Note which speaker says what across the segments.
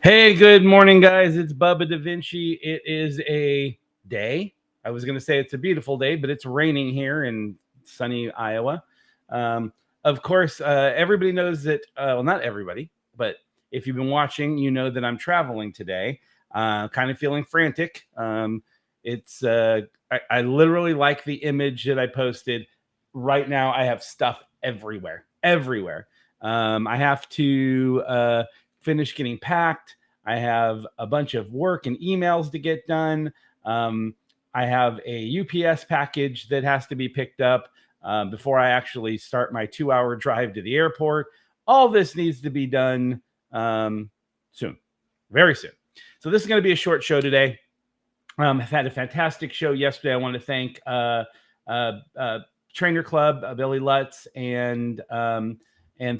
Speaker 1: Hey, good morning, guys. It's Bubba Da Vinci. It is a day. I was going to say it's a beautiful day, but it's raining here in sunny Iowa. Of course, everybody knows that, well, not everybody, but if you've been watching, you know that I'm traveling today, kind of feeling frantic. I literally like the image that I posted. Right now, I have stuff everywhere, everywhere. I have to finish getting packed. I have a bunch of work and emails to get done. Um, I have a UPS package that has to be picked up before I actually start my 2 hour drive to the airport. All this needs to be done soon, very soon. So, this is going to be a short show today. I've had a fantastic show yesterday. I want to thank uh, uh, Trainer Club, Billy Lutz, and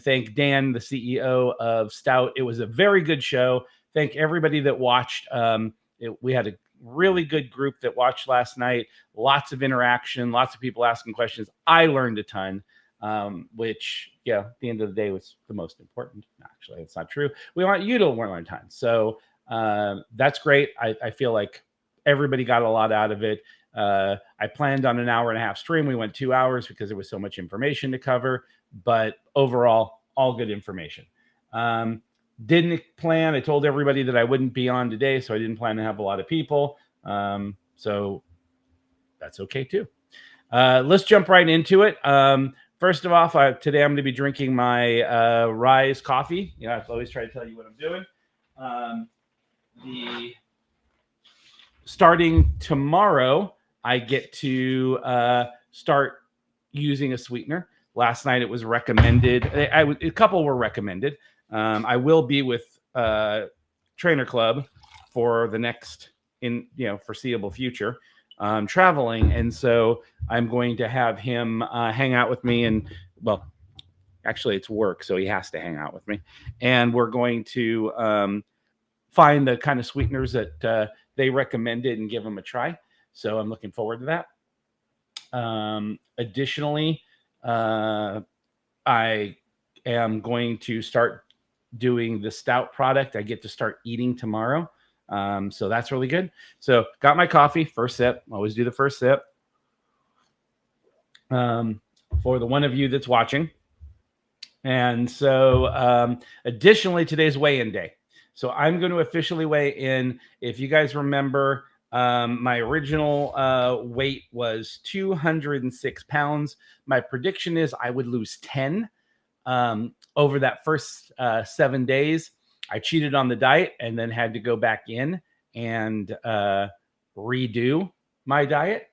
Speaker 1: thank Dan, the CEO of Stout. It was a very good show. Thank everybody that watched. We had a really good group that watched last night. Lots of interaction, lots of people asking questions. I learned a ton, which, yeah, at the end of the day was the most important. Actually, it's not true. We want you to learn a ton. So that's great. I feel like everybody got a lot out of it. I planned on an hour and a half stream. We went 2 hours because there was so much information to cover, but overall, all good information. Didn't plan. I told everybody that I wouldn't be on today, so I didn't plan to have a lot of people. So that's okay too. Let's jump right into it. First of all, today I'm going to be drinking my Rise coffee. You know, I always try to tell you what I'm doing. The Starting tomorrow, I get to start using a sweetener. Last night it was recommended. A couple were recommended. I will be with Trainer Club for the next foreseeable future, traveling, and so I'm going to have him hang out with me. And well, actually, it's work, so he has to hang out with me. And we're going to find the kind of sweeteners that they recommended and give them a try. So I'm looking forward to that. Additionally, I am going to start doing the Stout product. I get to start eating tomorrow. So that's really good. So got my coffee, first sip. Always do the first sip. For the one of you that's watching. And so additionally, today's weigh-in day. So I'm going to officially weigh in. If you guys remember, my original weight was 206 pounds. My prediction is I would lose 10 over that first 7 days. I cheated on the diet and then had to go back in and redo my diet.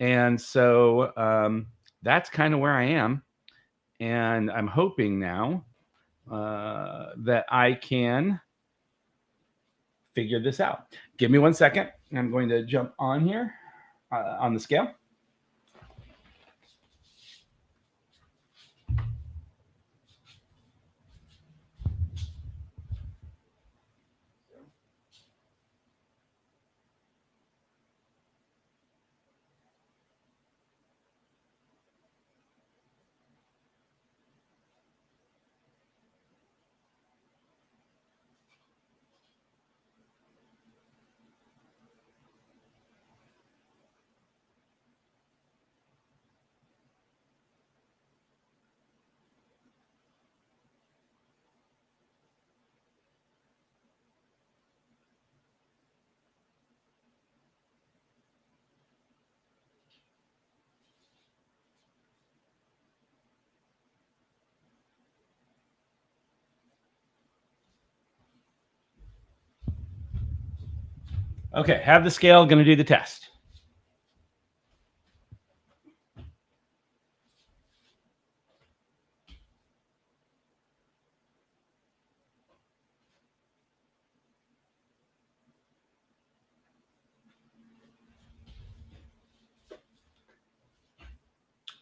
Speaker 1: And so that's kind of where I am. And I'm hoping now that I can figure this out. Give me 1 second. I'm going to jump on here on the scale. Okay, have the scale, going to do the test.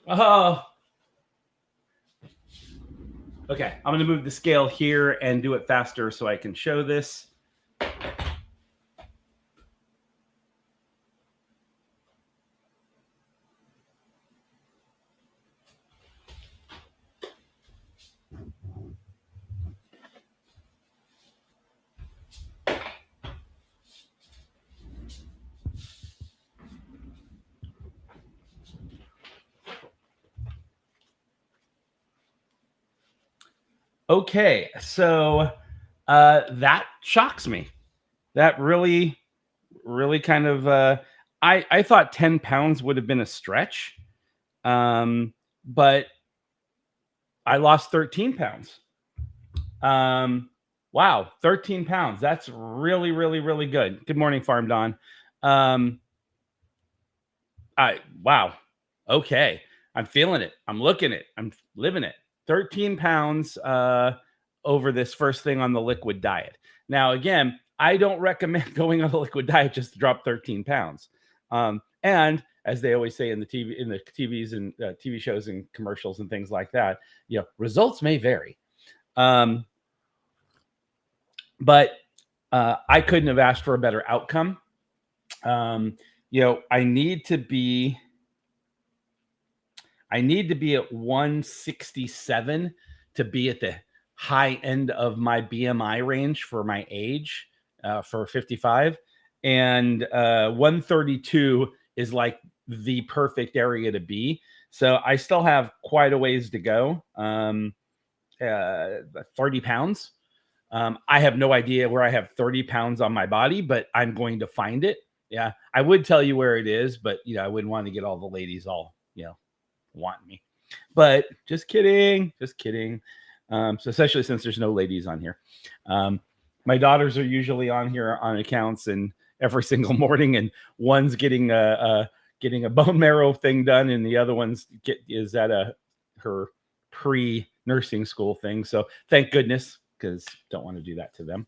Speaker 1: Oh, okay. I'm going to move the scale here and do it faster so I can show this. Okay, so that shocks me. That really, really kind of I thought 10 pounds would have been a stretch. But I lost 13 pounds. Um, wow, 13 pounds. That's really, really, really good. Good morning, Farm Don. Um, wow. Okay. I'm feeling it. I'm looking it. I'm living it. 13 pounds over this first thing on the liquid diet. Now, again, I don't recommend going on the liquid diet just to drop 13 pounds. And as they always say in the TVs and TV shows and commercials and things like that, results may vary. But I couldn't have asked for a better outcome. I need to be at 167 to be at the high end of my BMI range for my age, for 55. And 132 is like the perfect area to be. So I still have quite a ways to go. 30 pounds. I have no idea where I have 30 pounds on my body, but I'm going to find it. Yeah, I would tell you where it is, but I wouldn't want to get all the ladies all want me. But just kidding. So especially since there's no ladies on here. My daughters are usually on here on accounts and every single morning, and one's getting a bone marrow thing done, and the other one's is at her pre-nursing school thing. So thank goodness, because don't want to do that to them.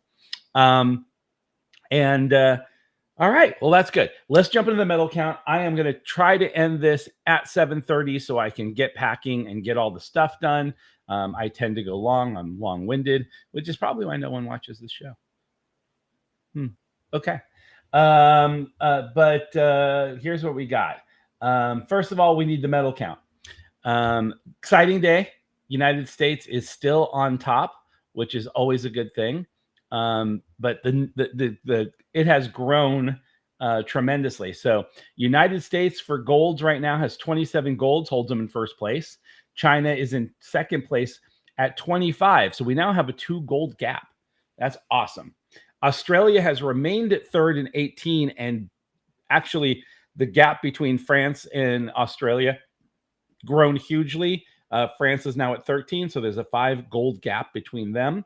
Speaker 1: All right, well, that's good. Let's jump into the medal count. I am going to try to end this at 7:30 so I can get packing and get all the stuff done. I tend to go long. I'm long-winded, which is probably why no one watches this show. Okay. But here's what we got. First of all, we need the medal count. Exciting day. United States is still on top, which is always a good thing. But it has grown tremendously. So United States for golds right now has 27 golds, holds them in first place. China is in second place at 25. So we now have a 2 gold gap. That's awesome. Australia has remained at third in 18, and actually the gap between France and Australia grown hugely. France is now at 13, so there's a 5 gold gap between them.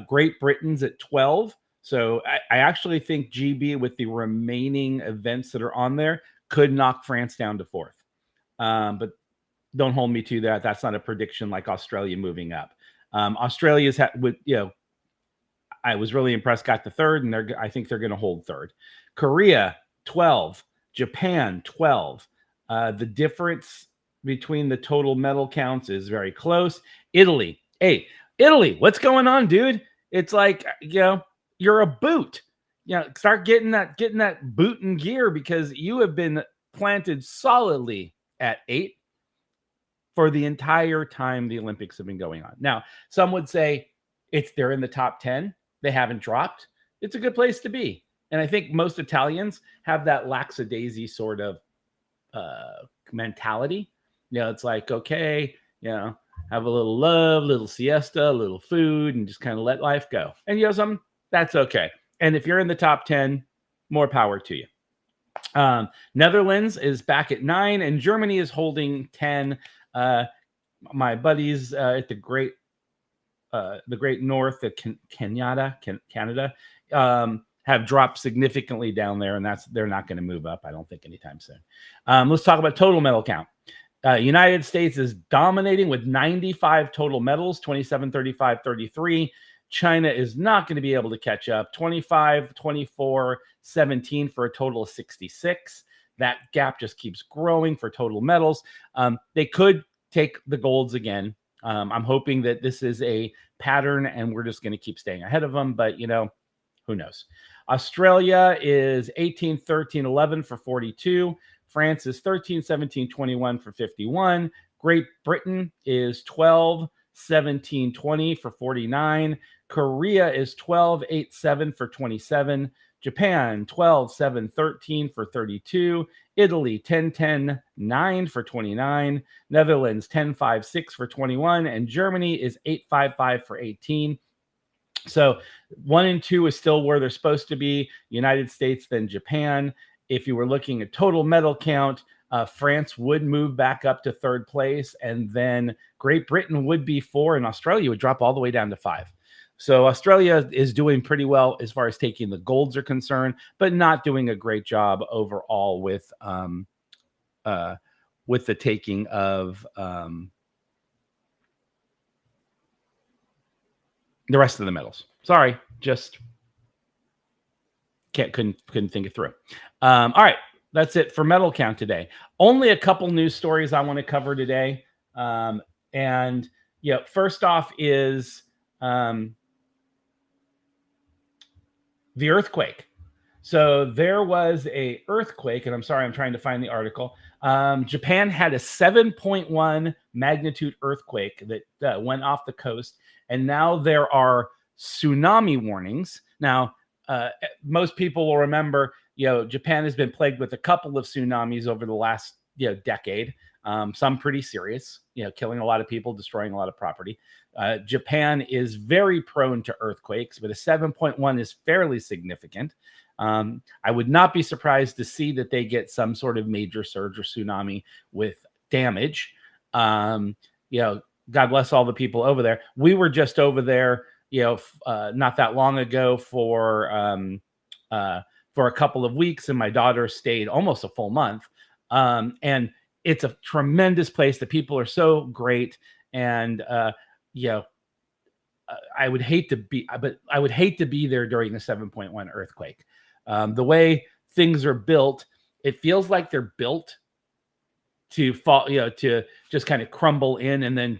Speaker 1: Great Britain's at 12. So I actually think GB, with the remaining events that are on there, could knock France down to 4th. But don't hold me to that. That's not a prediction like Australia moving up. Australia's I was really impressed, got to 3rd, and I think they're going to hold 3rd. Korea, 12. Japan, 12. The difference between the total medal counts is very close. Italy, Italy, what's going on, dude? It's like, you're a boot. Start getting that boot and gear, because you have been planted solidly at 8 for the entire time the Olympics have been going on. Now, some would say they're in the top 10. They haven't dropped. It's a good place to be. And I think most Italians have that lackadaisy sort of mentality. It's like, okay, have a little love, little siesta, a little food, and just kind of let life go. And something, that's okay. And if you're in the top 10, more power to you. Netherlands is back at 9, and Germany is holding 10. My buddies at the Great North, Canada, have dropped significantly down there, and they're not going to move up, I don't think, anytime soon. Let's talk about total medal count. United States is dominating with 95 total medals, 27, 35, 33. China is not going to be able to catch up. 25, 24, 17 for a total of 66. That gap just keeps growing for total medals. They could take the golds again. I'm hoping that this is a pattern and we're just going to keep staying ahead of them, but who knows? Australia is 18, 13, 11 for 42. France is 13, 17, 21 for 51. Great Britain is 12, 17, 20 for 49. Korea is 12, 8, 7 for 27. Japan 12, 7, 13 for 32. Italy 10, 10, 9 for 29. Netherlands 10, 5, 6 for 21. And Germany is 8, 5, 5 for 18. So 1 and 2 is still where they're supposed to be. United States, then Japan. If you were looking at total medal count, France would move back up to 3rd place, and then Great Britain would be 4, and Australia would drop all the way down to 5. So Australia is doing pretty well as far as taking the golds are concerned, but not doing a great job overall with the taking of the rest of the medals. Sorry, just couldn't think it through. All right, that's it for medal count today. Only a couple news stories I want to cover today. And first off is the earthquake. So there was a earthquake, and I'm sorry, I'm trying to find the article. Japan had a 7.1 magnitude earthquake that went off the coast, and now there are tsunami warnings. Now, most people will remember, Japan has been plagued with a couple of tsunamis over the last decade. Some pretty serious, killing a lot of people, destroying a lot of property. Japan is very prone to earthquakes, but a 7.1 is fairly significant. I would not be surprised to see that they get some sort of major surge or tsunami with damage. God bless all the people over there. We were just over there, not that long ago for a couple of weeks, and my daughter stayed almost a full month. And it's a tremendous place. The people are so great, and I would hate to be there during the 7.1 earthquake. The way things are built, it feels like they're built to fall, to just kind of crumble in, and then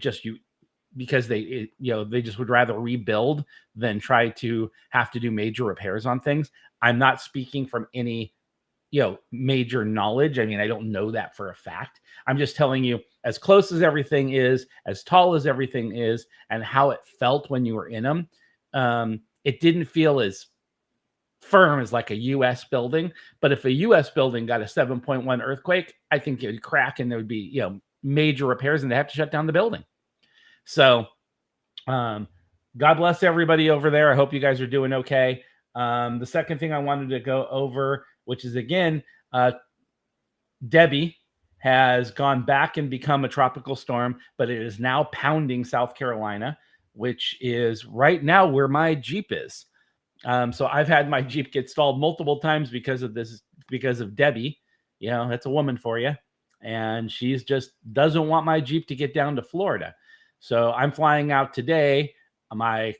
Speaker 1: because they just would rather rebuild than try to have to do major repairs on things. I'm not speaking from any major knowledge. I mean, I don't know that for a fact. I'm just telling you, as close as everything is, as tall as everything is, and how it felt when you were in them, it didn't feel as firm as like a U.S. building. But if a U.S. building got a 7.1 earthquake, I think it would crack, and there would be major repairs, and they have to shut down the building. So, God bless everybody over there. I hope you guys are doing okay. The second thing I wanted to go over, which is, again, Debbie has gone back and become a tropical storm, but it is now pounding South Carolina, which is right now where my Jeep is. So I've had my Jeep get stalled multiple times because of Debbie. That's a woman for you. And she's just doesn't want my Jeep to get down to Florida. So I'm flying out today. I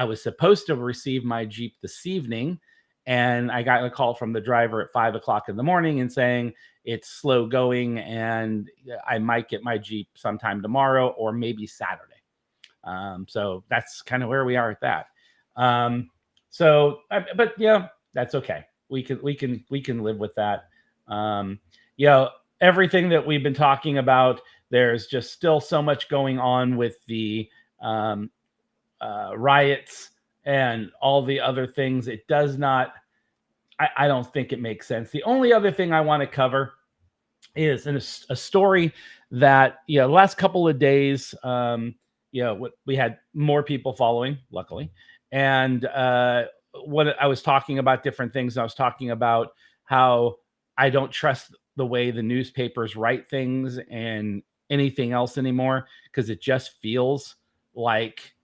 Speaker 1: was supposed to receive my Jeep this evening, and I got a call from the driver at 5 o'clock in the morning and saying it's slow going, and I might get my Jeep sometime tomorrow or maybe Saturday. So that's kind of where we are at that. But that's okay. We can live with that. Everything that we've been talking about, there's just still so much going on with the riots and all the other things. It does not, I don't think it makes sense. The only other thing I want to cover is a story that, the last couple of days, we had more people following, luckily. And what I was talking about different things. I was talking about how I don't trust the way the newspapers write things and anything else anymore, because it just feels like,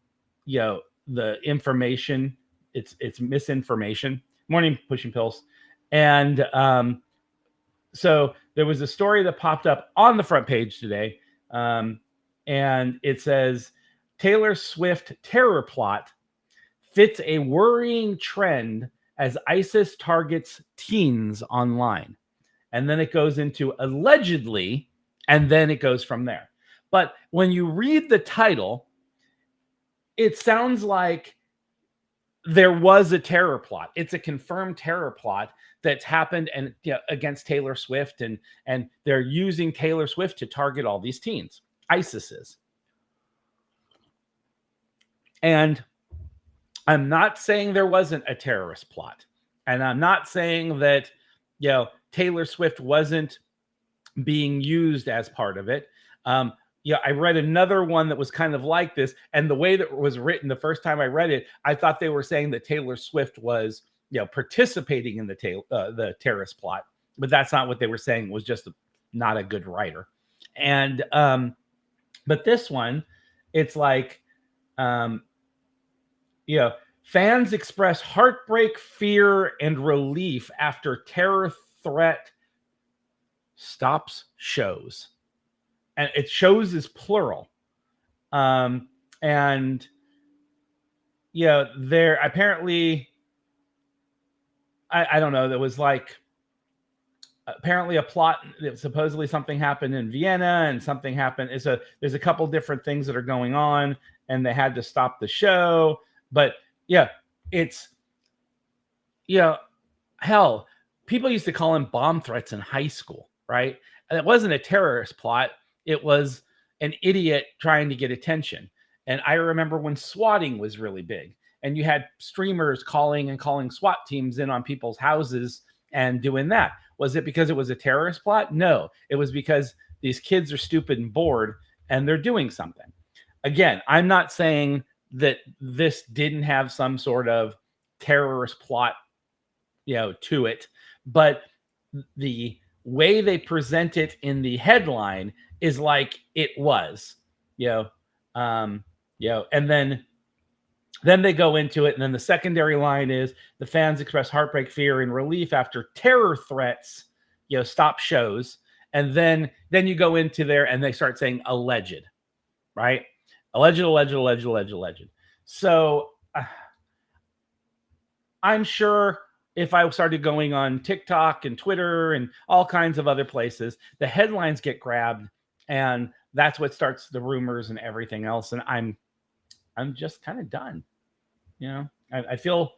Speaker 1: the information, it's misinformation. Morning, Pushing Pills. And so there was a story that popped up on the front page today, and it says, Taylor Swift terror plot fits a worrying trend as ISIS targets teens online. And then it goes into allegedly, and then it goes from there. But when you read the title, it sounds like there was a terror plot. It's a confirmed terror plot that's happened and against Taylor Swift, and they're using Taylor Swift to target all these teens. ISIS is. And I'm not saying there wasn't a terrorist plot. And I'm not saying that, Taylor Swift wasn't being used as part of it. I read another one that was kind of like this, and the way that it was written the first time I read it, I thought they were saying that Taylor Swift was, participating in the terrorist plot, but that's not what they were saying. It was just not a good writer. And but this one, it's like, fans express heartbreak, fear, and relief after terror threat stops shows. And it shows is plural. And there apparently, I don't know, there was like apparently a plot that supposedly something happened in Vienna and something happened. There's a couple different things that are going on, and they had to stop the show. But it's, hell, people used to call them bomb threats in high school, right? And it wasn't a terrorist plot. It was an idiot trying to get attention. And I remember when swatting was really big, and you had streamers calling SWAT teams in on people's houses and doing that. Was it because it was a terrorist plot? No, it was because these kids are stupid and bored and they're doing something. Again, I'm not saying that this didn't have some sort of terrorist plot, to it, but the way they present it in the headline is like it was, and then they go into it, and then the secondary line is the fans express heartbreak, fear, and relief after terror threats, stop shows. And then you go into there and they start saying alleged, right? Alleged. So I'm sure if I started going on TikTok and Twitter and all kinds of other places, the headlines get grabbed, and that's what starts the rumors and everything else. And I'm just kind of done. I feel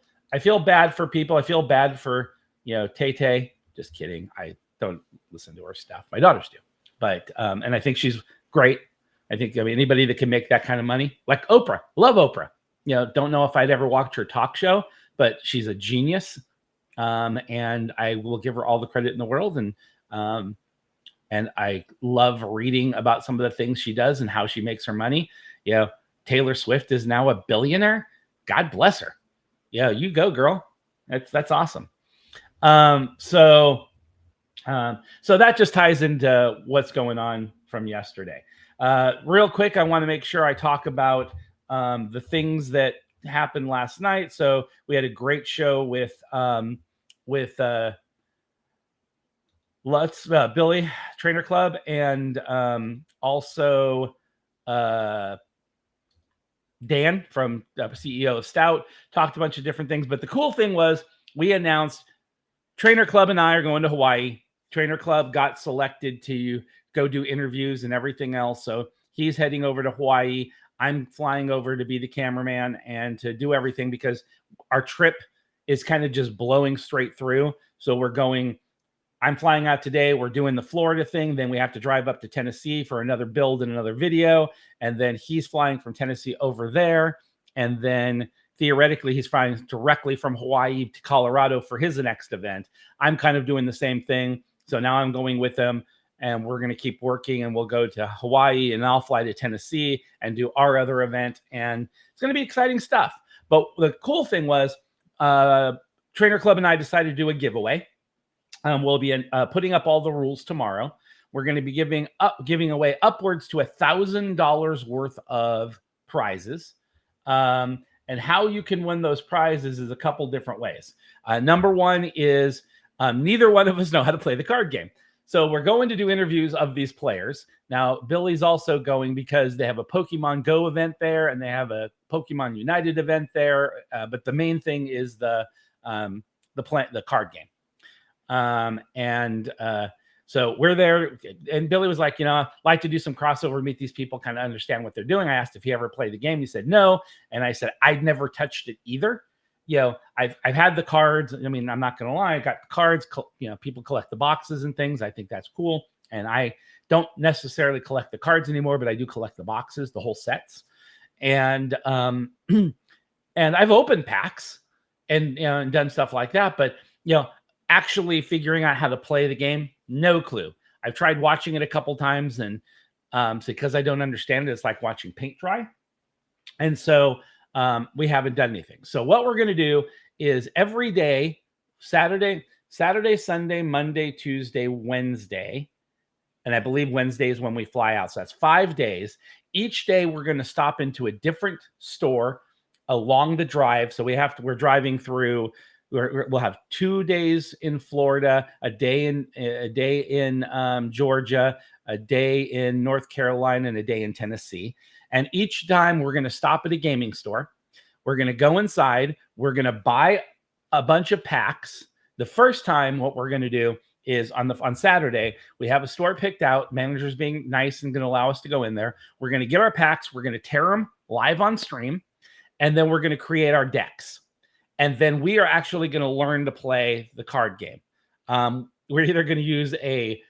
Speaker 1: bad for people. I feel bad for, Tay-Tay. Just kidding. I don't listen to her stuff. My daughters do. But, and I think she's great. I think, anybody that can make that kind of money, like Oprah, love Oprah. Don't know if I'd ever watched her talk show, but she's a genius. And I will give her all the credit in the world. And I love reading about some of the things she does and how she makes her money. Taylor Swift is now a billionaire. God bless her. You go, girl. That's awesome. So that just ties into what's going on from yesterday. Real quick, I want to make sure I talk about the things that happened last night. So we had a great show with Billy Trainer Club, and also Dan from CEO of Stout talked a bunch of different things. But the cool thing was we announced Trainer Club and I are going to Hawaii. Trainer Club got selected to go do interviews and everything else. So he's heading over to Hawaii. I'm flying over to be the cameraman and to do everything because our trip is kind of just blowing straight through. So I'm flying out today. We're doing the Florida thing. Then we have to drive up to Tennessee for another build and another video. And then he's flying from Tennessee over there. And then theoretically, he's flying directly from Hawaii to Colorado for his next event. I'm kind of doing the same thing. So now I'm going with him, and we're going to keep working, and we'll go to Hawaii, and I'll fly to Tennessee and do our other event. And it's going to be exciting stuff. But the cool thing was Trainer Club and I decided to do a giveaway. We'll be putting up all the rules tomorrow. We're going to be giving away upwards to $1,000 worth of prizes. And how you can win those prizes is a couple different ways. Number one is neither one of us know how to play the card game. So we're going to do interviews of these players. Now, Billy's also going because they have a Pokemon Go event there, and they have a Pokemon United event there. But the main thing is the card game. So we're there, and Billy was like, I'd like to do some crossover, meet these people, kind of understand what they're doing. I asked if he ever played the game. He said no. And I said, I'd never touched it either. I've had the cards. I mean, I'm not going to lie. I got the cards, people collect the boxes and things. I think that's cool. And I don't necessarily collect the cards anymore, but I do collect the boxes, the whole sets. And, and I've opened packs, and and done stuff like that. But actually figuring out how to play the game, no clue. I've tried watching it a couple times, and because I don't understand it, it's like watching paint dry. And so we haven't done anything. So what we're going to do is every day, Saturday, Sunday, Monday, Tuesday, Wednesday, and I believe Wednesday is when we fly out. So that's 5 days. Each day we're going to stop into a different store along the drive. So we're driving through. We'll have 2 days in Florida, a day in Georgia, a day in North Carolina, and a day in Tennessee. And each time we're going to stop at a gaming store. We're going to go inside. We're going to buy a bunch of packs. The first time, what we're going to do is on Saturday, we have a store picked out. Manager's being nice and going to allow us to go in there. We're going to get our packs. We're going to tear them live on stream. And then we're going to create our decks. And then we are actually going to learn to play the card game. We're either going to use a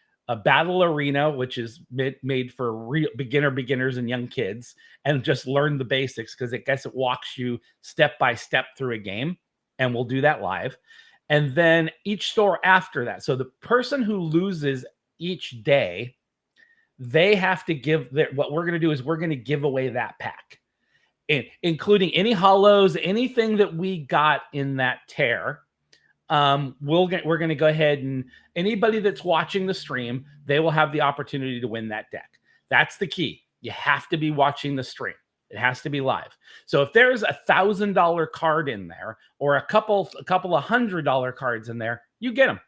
Speaker 1: battle arena, which is made for real beginners and young kids, and just learn the basics, because it walks you step by step through a game, and we'll do that live. And then each store after that. So the person who loses each day, they have to give what we're going to do is we're going to give away that pack, including any hollows, anything that we got in that tear. We're going to go ahead, and anybody that's watching the stream, they will have the opportunity to win that deck. That's the key. You have to be watching the stream. It has to be live. So if there's $1,000 card in there, or a couple of $100 cards in there, you get them.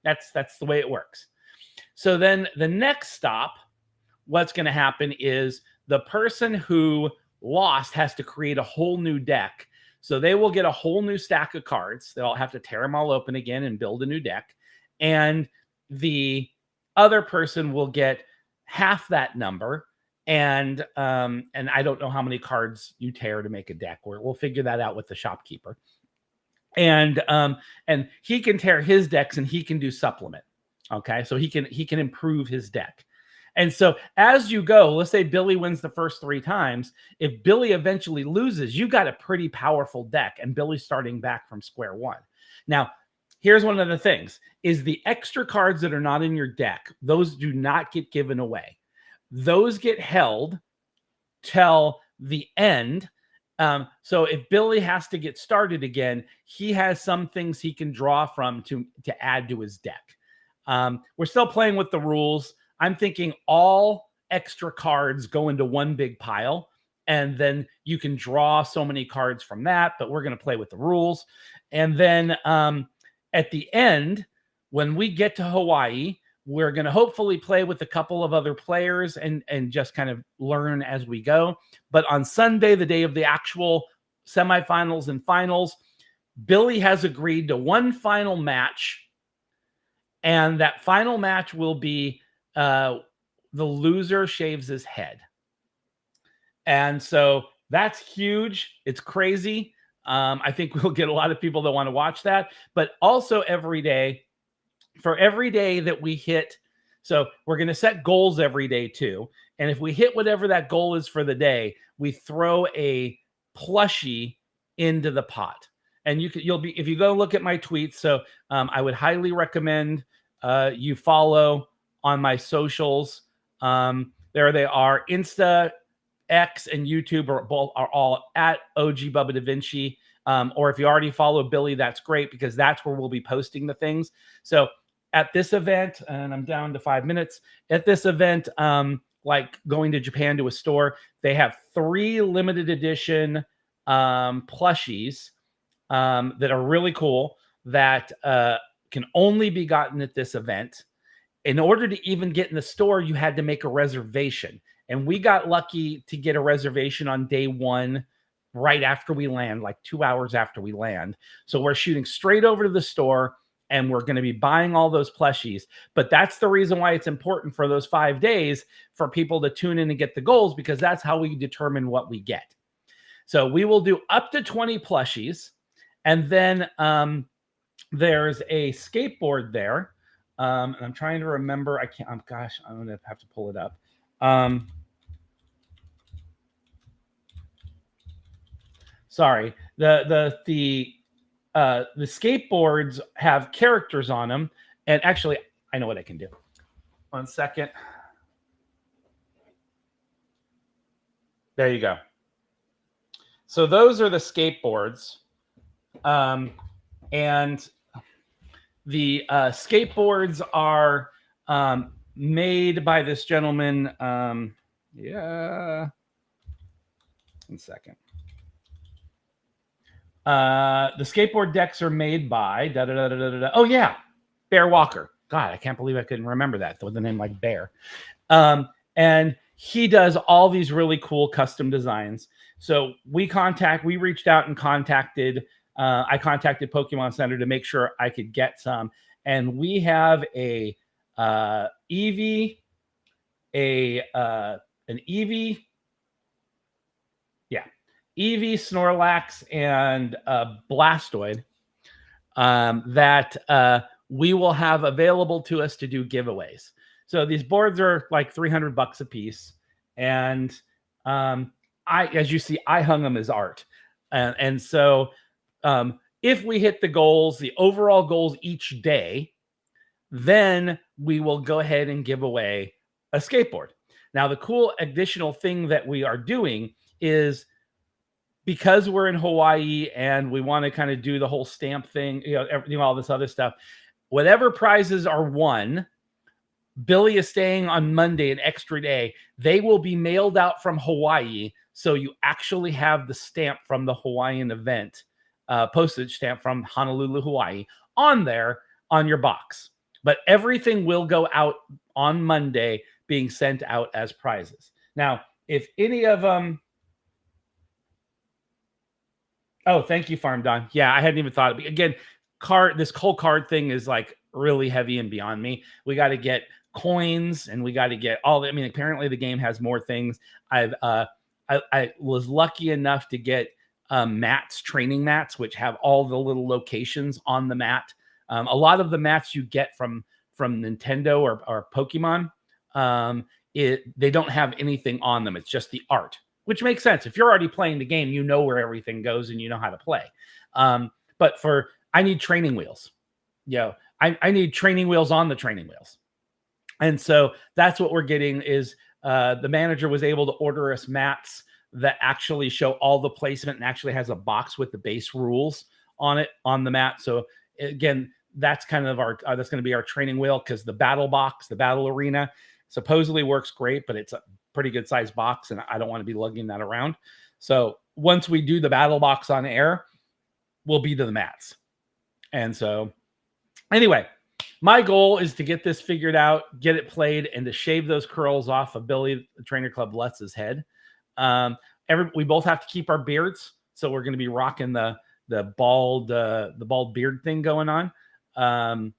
Speaker 1: That's the way it works. So then the next stop, what's going to happen is the person who lost has to create a whole new deck. So they will get a whole new stack of cards. They'll have to tear them all open again and build a new deck. And the other person will get half that number. And I don't know how many cards you tear to make a deck. We'll figure that out with the shopkeeper. And he can tear his decks, and he can do supplement. Okay, so he can improve his deck. And so as you go, let's say Billy wins the first 3 times. If Billy eventually loses, you got a pretty powerful deck, and Billy's starting back from square one. Now, here's one of the things, is the extra cards that are not in your deck, those do not get given away. Those get held till the end. So if Billy has to get started again, he has some things he can draw from to add to his deck. We're still playing with the rules. I'm thinking all extra cards go into one big pile, and then you can draw so many cards from that, but we're going to play with the rules. And then at the end, when we get to Hawaii, we're going to hopefully play with a couple of other players and just kind of learn as we go. But on Sunday, the day of the actual semifinals and finals, Billy has agreed to one final match, and that final match will be the loser shaves his head. And so that's huge. It's crazy. I think we'll get a lot of people that want to watch that. But also every day, for every day that we hit, so we're going to set goals every day too. And if we hit whatever that goal is for the day, we throw a plushie into the pot. And you'll be, if you go look at my tweets. So I would highly recommend you follow on my socials. There they are. Insta, X, and YouTube are all at OG Bubba Da Vinci. Or if you already follow Billy, that's great, because that's where we'll be posting the things. So at this event, and I'm down to 5 minutes, at this event, like going to Japan to a store, they have 3 limited edition plushies that are really cool that can only be gotten at this event. In order to even get in the store, you had to make a reservation. And we got lucky to get a reservation on day 1, right after we land, like 2 hours after we land. So we're shooting straight over to the store, and we're going to be buying all those plushies. But that's the reason why it's important for those 5 days for people to tune in and get the goals, because that's how we determine what we get. So we will do up to 20 plushies. And then there's a skateboard there. And I'm trying to remember. I can't. Gosh, I'm going to have to pull it up. Sorry. The the skateboards have characters on them. And actually, I know what I can do. 1 second. There you go. So those are the skateboards. And the skateboards are made by this gentleman. Yeah. 1 second. The skateboard decks are made by oh yeah, Bear Walker. God, I can't believe I couldn't remember that with a name like Bear. And he does all these really cool custom designs. So we reached out and contacted. I contacted Pokemon Center to make sure I could get some, and we have a Eevee, an Eevee. Eevee, Snorlax, and Blastoid that we will have available to us to do giveaways. So these boards are like $300 a piece, and as you see, I hung them as art, and so if we hit the goals, the overall goals each day, then we will go ahead and give away a skateboard. Now, the cool additional thing that we are doing is, because we're in Hawaii and we want to kind of do the whole stamp thing, all this other stuff, whatever prizes are won, Billy is staying on Monday, an extra day. They will be mailed out from Hawaii. So you actually have the stamp from the Hawaiian event, postage stamp from Honolulu, Hawaii, on there on your box. But everything will go out on Monday, being sent out as prizes. Now, if any of them, oh, thank you, Farm Don. Yeah, I hadn't even thought of it. Again, this whole card thing is like really heavy and beyond me. We got to get coins, and we got to get all. I mean, apparently the game has more things. I was lucky enough to get mats, training mats, which have all the little locations on the mat. A lot of the mats you get from Nintendo or Pokemon, they don't have anything on them. It's just the art, which makes sense. If you're already playing the game, you know where everything goes and you know how to play. But I need training wheels. I need training wheels on the training wheels. And so that's what we're getting is the manager was able to order us mats that actually show all the placement and actually has a box with the base rules on it on the mat. So again, that's kind of that's going to be our training wheel, because the battle box, the battle arena, supposedly works great, but it's a pretty good sized box, and I don't want to be lugging that around. So once we do the battle box on air, we'll be to the mats. And so anyway, my goal is to get this figured out, get it played, and to shave those curls off of Billy the Trainer Club Lutz's head. We both have to keep our beards, so we're going to be rocking the bald beard thing going on. I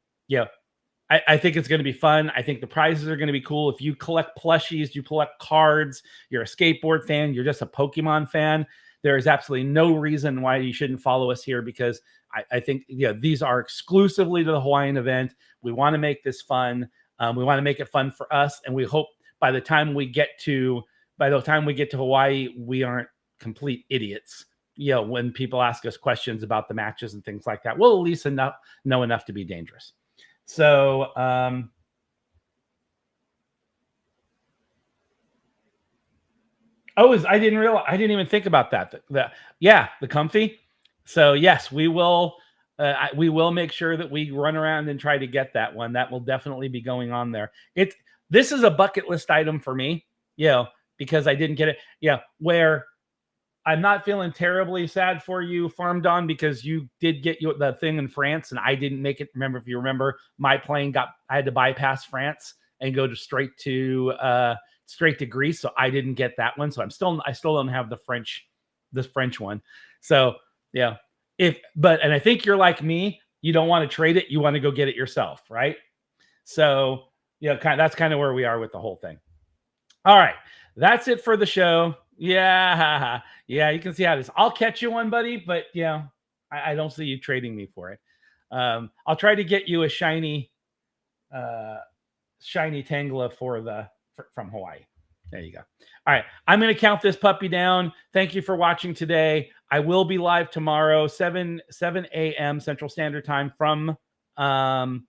Speaker 1: think it's going to be fun. I think the prizes are going to be cool. If you collect plushies, you collect cards, you're a skateboard fan, you're just a Pokemon fan, there is absolutely no reason why you shouldn't follow us here, because I think these are exclusively to the Hawaiian event. We want to make this fun. We want to make it fun for us, and we hope by the time we get to Hawaii, we aren't complete idiots. When people ask us questions about the matches and things like that, we'll at least know enough to be dangerous. So, I didn't even think about that. The comfy. So yes, we will make sure that we run around and try to get that one. That will definitely be going on there. This is a bucket list item for me, because I didn't get it. Where I'm not feeling terribly sad for you, Farm Don, because you did get the thing in France and I didn't make it. If you remember, my plane I had to bypass France and go straight to Greece, so I didn't get that one. So I still don't have the French one. So and I think you're like me. You don't want to trade it. You want to go get it yourself, right? So that's kind of where we are with the whole thing. All right, that's it for the show. Yeah, you can see how it is. I'll catch you one, buddy, but I don't see you trading me for it. I'll try to get you a shiny Tangela from Hawaii. There you go. All right, I'm going to count this puppy down. Thank you for watching today. I will be live tomorrow, 7 a.m. Central Standard Time from I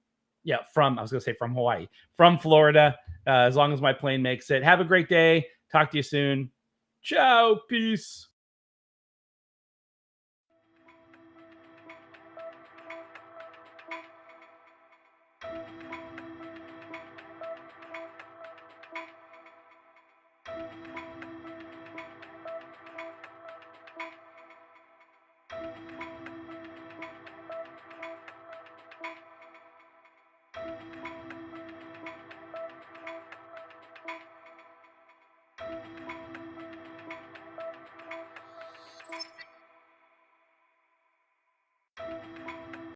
Speaker 1: was gonna say from Hawaii, from Florida, as long as my plane makes it. Have a great day. Talk to you soon. Ciao. Peace.